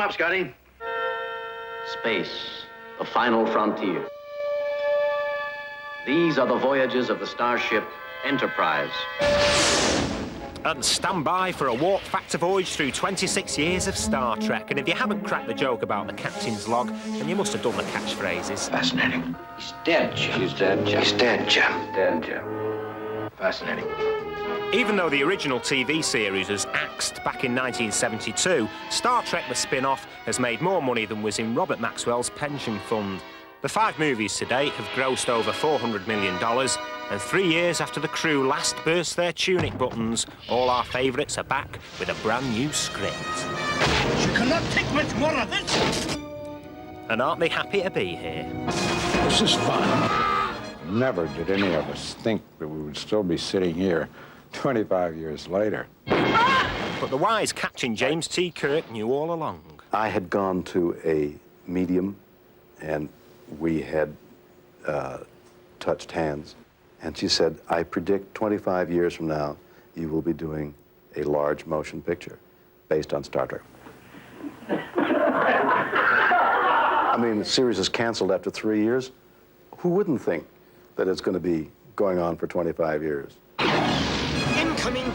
up, Scotty. Space, the final frontier. These are the voyages of the starship Enterprise. And stand by for a warp factor voyage through 26 years of Star Trek. And if you haven't cracked the joke about the captain's log, then you must have done the catchphrases. Fascinating. He's dead, Jim. He's dead, Jim. He's dead, Jim. Dead, Jim. Fascinating. Even though the original TV series was axed back in 1972, Star Trek the spin-off has made more money than was in Robert Maxwell's pension fund. The 5 movies to date have grossed over $400 million, and 3 years after the crew last burst their tunic buttons, all our favourites are back with a brand new script. You cannot take much more of this! And aren't they happy to be here? This is fun. Never did any of us think that we would still be sitting here 25 years later. But the wise Captain James T. Kirk knew all along. I had gone to a medium, and we had touched hands. And she said, I predict 25 years from now, you will be doing a large motion picture based on Star Trek. I mean, the series is canceled after 3 years. Who wouldn't think that it's going to be going on for 25 years? Incoming!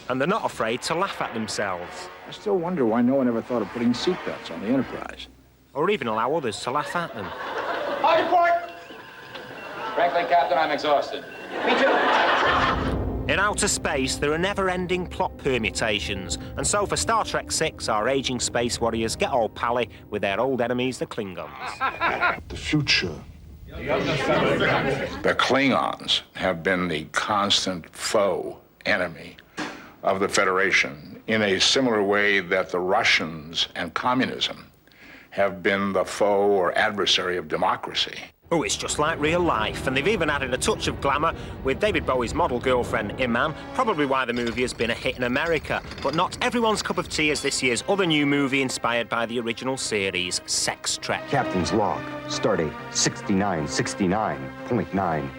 And they're not afraid to laugh at themselves. I still wonder why no one ever thought of putting seatbelts on the Enterprise. Or even allow others to laugh at them. Hard report! Frankly, Captain, I'm exhausted. Me too. In outer space, there are never-ending plot permutations. And so for Star Trek VI, our aging space warriors get all pally with their old enemies, the Klingons. The future. The Klingons have been the constant foe enemy of the Federation in a similar way that the Russians and communism have been the foe or adversary of democracy. Oh, it's just like real life, and they've even added a touch of glamour with David Bowie's model girlfriend, Iman, probably why the movie has been a hit in America. But not everyone's cup of tea is this year's other new movie inspired by the original series, Sex Trek. Captain's log, stardate 6969.9.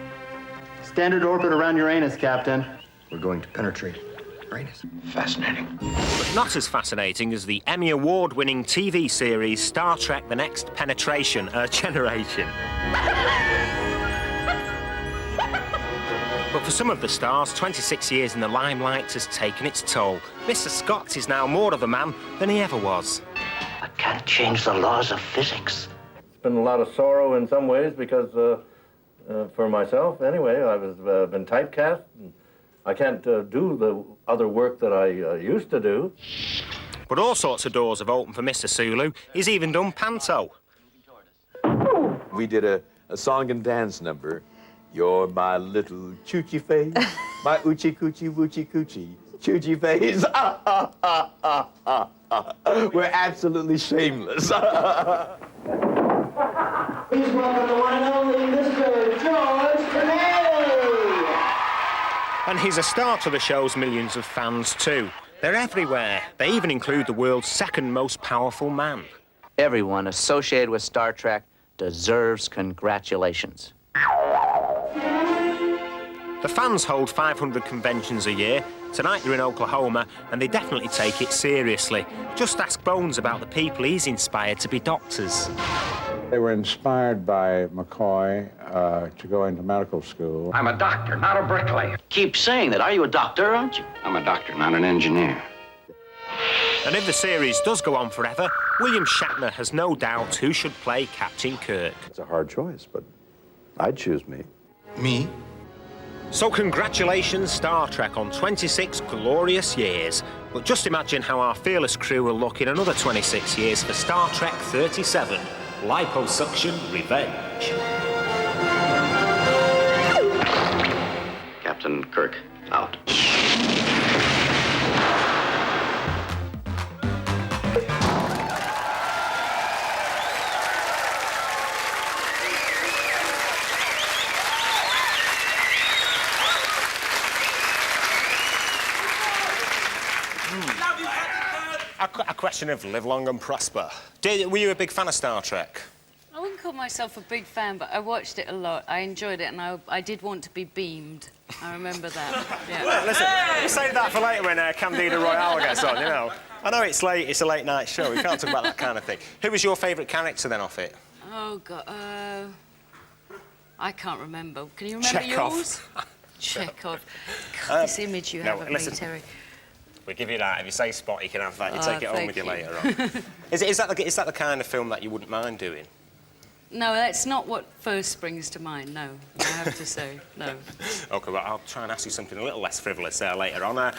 Standard orbit around Uranus, Captain. We're going to penetrate Uranus. Fascinating. But not as fascinating as the Emmy Award-winning TV series Star Trek The Next Penetration, Generation. But for some of the stars, 26 years in the limelight has taken its toll. Mr. Scott is now more of a man than he ever was. I can't change the laws of physics. It's been a lot of sorrow in some ways because, for myself anyway, I've been typecast. And I can't do the other work that I used to do. But all sorts of doors have opened for Mr. SULU. He's even done panto. We did a song and dance number. You're my little choochie face, my oochie coochie woochie coochie, choochie face. We're absolutely shameless. Please welcome the one and only Mr. George Takei. And he's a star to the show's millions of fans, too. They're everywhere. They even include the world's second most powerful man. Everyone associated with Star Trek deserves congratulations. The fans hold 500 conventions a year. Tonight they're in Oklahoma, and they definitely take it seriously. Just ask Bones about the people he's inspired to be doctors. They were inspired by McCoy to go into medical school. I'm a doctor, not a bricklayer. Keep saying that. Are you a doctor, aren't you? I'm a doctor, not an engineer. And if the series does go on forever, William Shatner has no doubt who should play Captain Kirk. It's a hard choice, but I'd choose me. Me? So congratulations, Star Trek, on 26 glorious years. But just imagine how our fearless crew will look in another 26 years for Star Trek 37, Liposuction Revenge. Captain Kirk, out. A question of live long and prosper. Were you a big fan of Star Trek? I wouldn't call myself a big fan, but I watched it a lot. I enjoyed it, and I did want to be beamed. I remember that. Yeah. Well, listen, we'll save that for later when Candida Royale gets on, you know. I know it's late, it's a late night show, we can't talk about that kind of thing. Who was your favourite character then off it? Oh, God, I can't remember. Can you remember Chekhov. Yours? Chekhov. God, this image you have of me, Terry. We give you that. If you say Spot, you can have that. You take it home with you later on. Is that the kind of film that you wouldn't mind doing? No, that's not what first springs to mind, no. I have to say, no. OK, well, I'll try and ask you something a little less frivolous later on.